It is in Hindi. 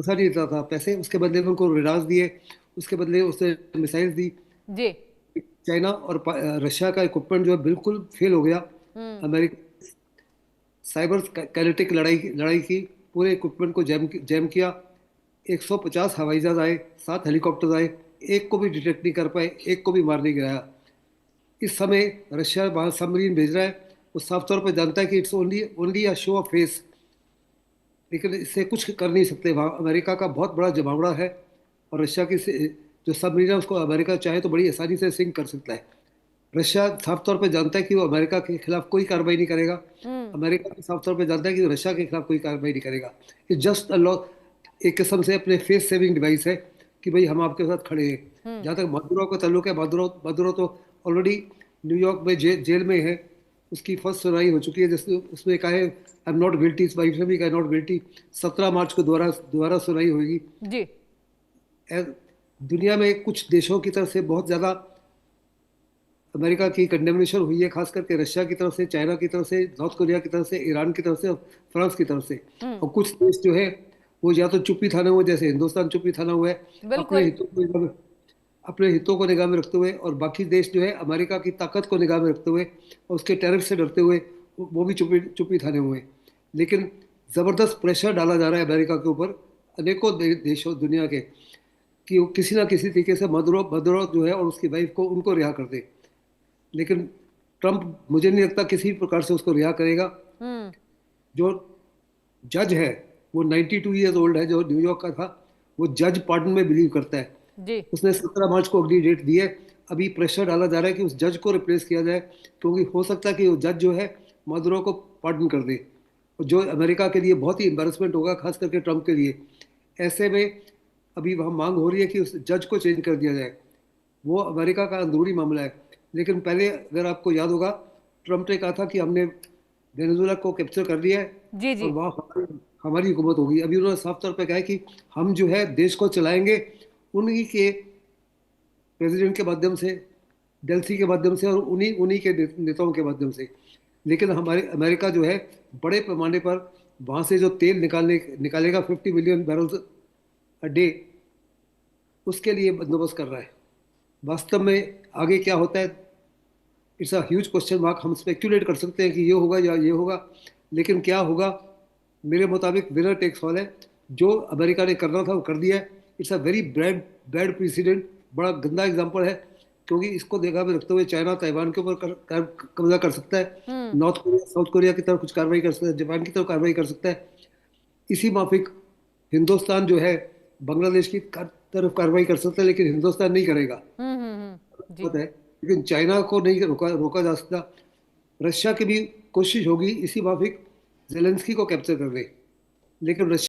पैसा नहीं देता था, पैसे उसके बदले में उनको रेडार्स दिए, उसके बदले उसने मिसाइल्स दी। जी। चाइना और रशिया का इक्विपमेंट जो है बिल्कुल फेल हो गया। हम्म। अमेरिका साइबर कैनेटिक लड़ाई की, पूरे इक्विपमेंट को जैम किया। 150 हवाई जहाज आए, 7 हेलीकॉप्टर आए, एक को भी डिटेक्ट नहीं कर पाए, एक को भी मार नहीं गिराया। इस समय रशिया वहां सबमरीन भेज रहा है, वो साफ तौर पर जानता है कि it's only only a show off face, लेकिन इससे कुछ कर नहीं सकते। वहाँ अमेरिका का बहुत बड़ा जमावड़ा है, और रशिया की जो सबमरीन है उसको अमेरिका चाहे तो बड़ी आसानी से सिंक कर सकता है। रशिया साफ तौर पे जानता है कि वो अमेरिका के खिलाफ कोई कार्रवाई नहीं करेगा। हम्म। अमेरिका भी साफ तौर पे जानता है कि वो रशिया के खिलाफ कोई कार्रवाई नहीं करेगा। ये जस्ट अ लॉ, एक किस्म से अपने फेस सेविंग डिवाइस है कि भाई हम आपके साथ खड़े हैं। हम्म। जहाँ तक मादुरो का ताल्लुक है, मादुरो मादुरो तो ऑलरेडी न्यूयॉर्क में जेल में है। उसकी फर्स्ट सुनवाई हो चुकी है, जिसमें उसमें कहा है आई एम नॉट गिल्टी, इस वाइफ ने भी कहा नॉट गिल्टी। 17 मार्च को दोबारा दोबारा सुनवाई होगी। जी। दुनिया में कुछ देशों की तरफ से बहुत ज़्यादा अमेरिका की कंडेमनेशन हुई है, खास करके रशिया की तरफ से, चाइना की तरफ से, नॉर्थ कोरिया की तरफ से, ईरान की तरफ से और फ्रांस की तरफ से। हम्म। और कुछ देश जो है वो या तो चुप्पी थाने हुए, जैसे हिंदुस्तान चुप्पी थाना हुआ है अपने बिल्कुल। हितों को अपने हितों को निगाह में रखते हुए, और बाकी देश जो है अमेरिका की ताकत को निगाह में रखते हुए और उसके टैरिफ से डरते हुए वो भी चुप्पी चुप्पी थाने हुए। लेकिन ज़बरदस्त प्रेशर डाला जा रहा है अमेरिका के ऊपर, अनेकों देशों दुनिया के, कि वो किसी ना किसी तरीके से मदुरो मदुरो जो है और उसकी वाइफ को उनको रिहा कर दे। लेकिन ट्रंप मुझे नहीं लगता किसी प्रकार से उसको रिहा करेगा। हम्म। जो जज है वो 92 ईयर्स ओल्ड है, जो न्यूयॉर्क का था। वो जज पार्डन में बिलीव करता है। जी। उसने 17 मार्च को अगली डेट दी है। अभी प्रेशर डाला जा रहा है कि उस जज को रिप्लेस किया जाए, क्योंकि हो सकता है कि वो जज जो है मादुरो को पार्डन कर दे, और जो अमेरिका के लिए बहुत ही एम्बेरसमेंट होगा, खास करके ट्रंप के लिए। ऐसे में अभी वहाँ मांग हो रही है कि उस जज को चेंज कर दिया जाए। वो अमेरिका का अंदरूनी मामला है। लेकिन पहले अगर आपको याद होगा, ट्रंप ने कहा था कि हमने वेनेजुएला को कैप्चर कर लिया है जी। और जी। वहाँ हमारी हुकूमत होगी। अभी उन्होंने साफ तौर पे कहा है कि हम जो है देश को चलाएंगे उन्हीं के प्रेसिडेंट के माध्यम से, डेल्सी के माध्यम से, और उन्हीं उन्हीं के नेताओं के माध्यम से। लेकिन हमारे अमेरिका जो है बड़े पैमाने पर वहाँ से जो तेल निकालेगा 50 मिलियन बैरल्स अ डे, उसके लिए बंदोबस्त कर रहा है। वास्तव में आगे क्या होता है, it's a huge question mark. हम स्पेक्युलेट कर सकते हैं कि ये होगा या ये होगा, लेकिन क्या होगा, मेरे मुताबिक विनर टेक्स ऑल है। जो अमेरिका ने करना था वो कर दिया है। It's a very bad bad president, बड़ा गंदा एग्जांपल है। क्योंकि इसको देखा में रखते हुए चाइना ताइवान के ऊपर कब्जा कर सकता है, हम्म। नॉर्थ कोरिया साउथ कोरिया की तरफ कुछ कार्रवाई कर सकता है, जापान की तरफ कार्रवाई कर सकता है। इसी माफिक हिंदुस्तान जो है बांग्लादेश की तरफ कार्रवाई कर सकता है, लेकिन हिंदुस्तान नहीं करेगा। जी। बात है, लेकिन चाइना को नहीं रोका रोका जा सकता। रशिया की भी कोशिश होगी इसी माफिक जेलेंस्की को कैप्चर करने, लेकिन रशिया